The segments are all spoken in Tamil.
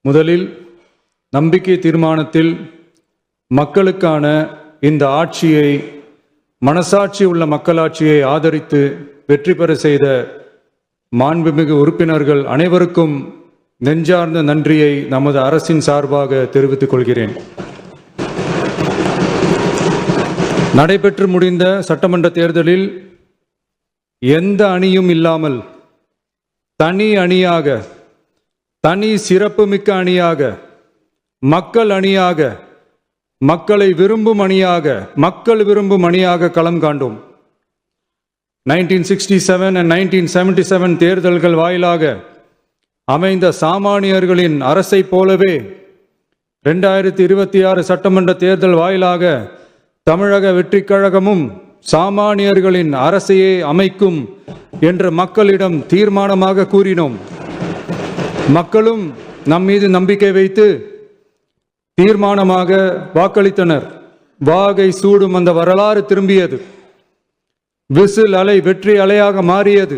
முதலில் நம்பிக்கை தீர்மானத்தில் மக்களுக்கான இந்த ஆட்சியை, மனசாட்சி உள்ள மக்களாட்சியை ஆதரித்து வெற்றி பெற செய்த மாண்புமிகு உறுப்பினர்கள் அனைவருக்கும் நெஞ்சார்ந்த நன்றியை நமது அரசின் சார்பாக தெரிவித்துக் கொள்கிறேன். நடைபெற்று முடிந்த சட்டமன்ற தேர்தலில் எந்த அணியும் இல்லாமல் தனி அணியாக, தனி சிறப்புமிக்க அணியாக, மக்கள் அணியாக, மக்களை விரும்பும் அணியாக, மக்கள் விரும்பும் அணியாக களம் காண்டோம். 1967 and 1977 தேர்தல்கள் வாயிலாக அமைந்த சாமானியர்களின் அரசை போலவே 2026 சட்டமன்ற தேர்தல் வாயிலாக தமிழக வெற்றிக் கழகமும் சாமானியர்களின் அரசையே அமைக்கும் என்று மக்களிடம் தீர்மானமாக கூறினோம். மக்களும் நம் மீது நம்பிக்கை வைத்து தீர்மானமாக வாக்களித்தனர். வாகை சூடும் அந்த வரலாறு திரும்பியது. விசில் அலை வெற்றி அலையாக மாறியது.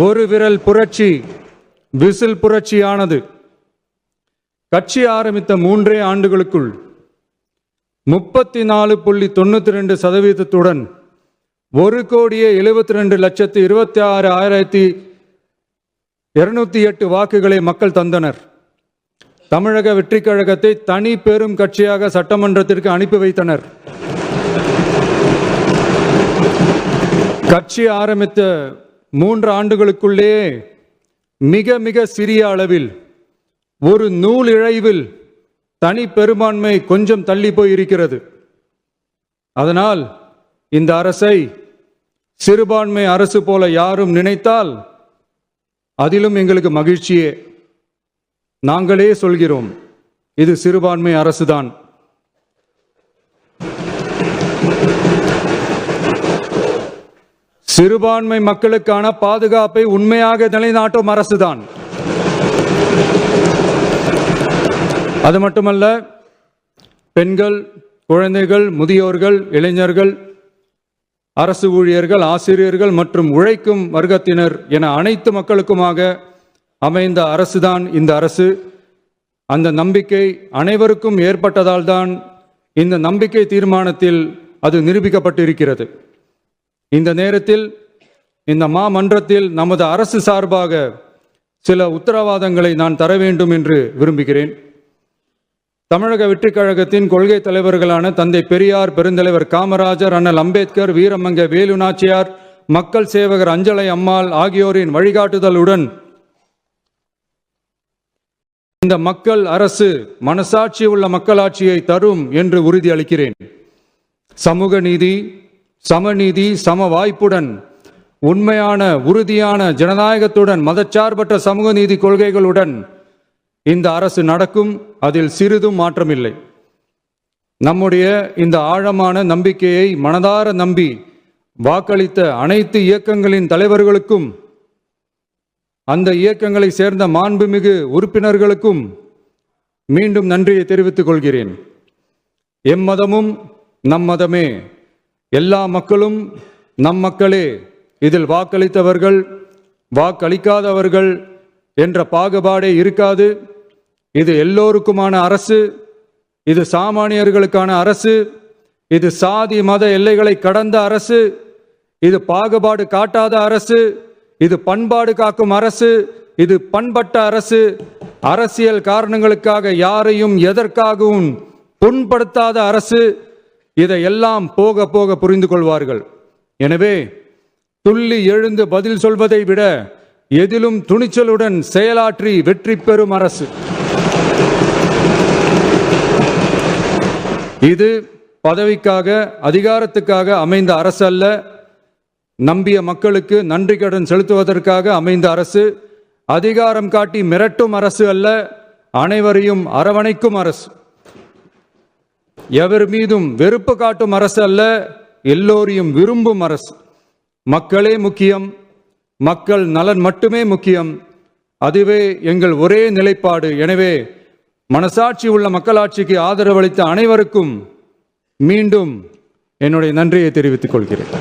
ஒரு விரல் புரட்சி விசில் புரட்சியானது. கட்சி ஆரம்பித்த 3 ஆண்டுகளுக்குள் 34.92% 1,72,26,208 வாக்குகளை மக்கள் தந்தனர். தமிழக வெற்றிக் கழகத்தை தனி பெரும் கட்சியாக சட்டமன்றத்திற்கு அனுப்பி வைத்தனர். கட்சி ஆரம்பித்த 3 ஆண்டுகளுக்குள்ளே மிக மிக சிறிய அளவில், ஒரு நூல் இழைவில் தனி பெரும்பான்மை கொஞ்சம் தள்ளி போயிருக்கிறது. அதனால் இந்த அரசை சிறுபான்மை அரசு போல யாரும் நினைத்தால் அதிலும் எங்களுக்கு மகிழ்ச்சியே. நாங்களே சொல்கிறோம், இது சிறுபான்மை அரசுதான். சிறுபான்மை மக்களுக்கான பாதுகாப்பை உண்மையாக நிலைநாட்டும் அரசுதான். அது மட்டுமல்ல, பெண்கள், குழந்தைகள், முதியோர்கள், இளைஞர்கள், அரசு ஊழியர்கள், ஆசிரியர்கள் மற்றும் உழைக்கும் வர்க்கத்தினர் என அனைத்து மக்களுக்குமாக அமைந்த அரசுதான் இந்த அரசு. அந்த நம்பிக்கை அனைவருக்கும் ஏற்பட்டதால் தான் இந்த நம்பிக்கை தீர்மானத்தில் அது நிரூபிக்கப்பட்டிருக்கிறது. இந்த நேரத்தில் இந்த மாமன்றத்தில் நமது அரசு சார்பாக சில உத்தரவாதங்களை நான் தர வேண்டும் என்று விரும்புகிறேன். தமிழக வெற்றிக் கழகத்தின் கொள்கை தலைவர்களான தந்தை பெரியார், பெருந்தலைவர் காமராஜர், அண்ணல் அம்பேத்கர், வீரமங்க வேலு நாச்சியார், மக்கள் சேவகர் அஞ்சலை அம்மாள் ஆகியோரின் வழிகாட்டுதலுடன் இந்த மக்கள் அரசு மனசாட்சி உள்ள மக்களாட்சியை தரும் என்று உறுதியளிக்கிறேன். சமூக நீதி, சமநீதி, சம வாய்ப்புடன், உண்மையான உறுதியான ஜனநாயகத்துடன், மதச்சார்பற்ற சமூக நீதி கொள்கைகளுடன் இந்த அரசு நடக்கும். அதில் சிறிதும் மாற்றமில்லை. நம்முடைய இந்த ஆழமான நம்பிக்கையை மனதார நம்பி வாக்களித்த அனைத்து இயக்கங்களின் தலைவர்களுக்கும், அந்த இயக்கங்களை சேர்ந்த மாண்புமிகு உறுப்பினர்களுக்கும் மீண்டும் நன்றியை தெரிவித்துக் கொள்கிறேன். எம்மதமும் நம் மதமே, எல்லா மக்களும் நம் மக்களே, இதில் வாக்களித்தவர்கள், வாக்களிக்காதவர்கள் என்ற பாகுபாடே இருக்காது. இது எல்லோருக்குமான அரசு. இது சாமானியர்களுக்கான அரசு. இது சாதி மத எல்லைகளை கடந்த அரசு. இது பாகுபாடு காட்டாத அரசு. இது பண்பாடு காக்கும் அரசு. இது பண்பட்ட அரசு. அரசியல் காரணங்களுக்காக யாரையும் எதற்காகவும் புண்படுத்தாத அரசு. இதையெல்லாம் போக போக புரிந்து கொள்வார்கள். எனவே துள்ளி எழுந்து பதில் சொல்வதை விட எதிலும் துணிச்சலுடன் செயலாற்றி வெற்றி பெறும் அரசு இது. பதவிக்காக, அதிகாரத்துக்காக அமைந்த அரசு அல்ல. நம்பிய மக்களுக்கு நன்றி கடன் செலுத்துவதற்காக அமைந்த அரசு. அதிகாரம் காட்டி மிரட்டும் அரசு அல்ல, அனைவரையும் அரவணைக்கும் அரசு. எவர் மீதும் வெறுப்பு காட்டும் அரசு அல்ல, எல்லோரையும் விரும்பும் அரசு. மக்களே முக்கியம், மக்கள் நலன் மட்டுமே முக்கியம். அதுவே எங்கள் ஒரே நிலைப்பாடு. எனவே மனசாட்சி உள்ள மக்களாட்சிக்கு ஆதரவளித்த அனைவருக்கும் மீண்டும் என்னுடைய நன்றியை தெரிவித்துக் கொள்கிறேன்.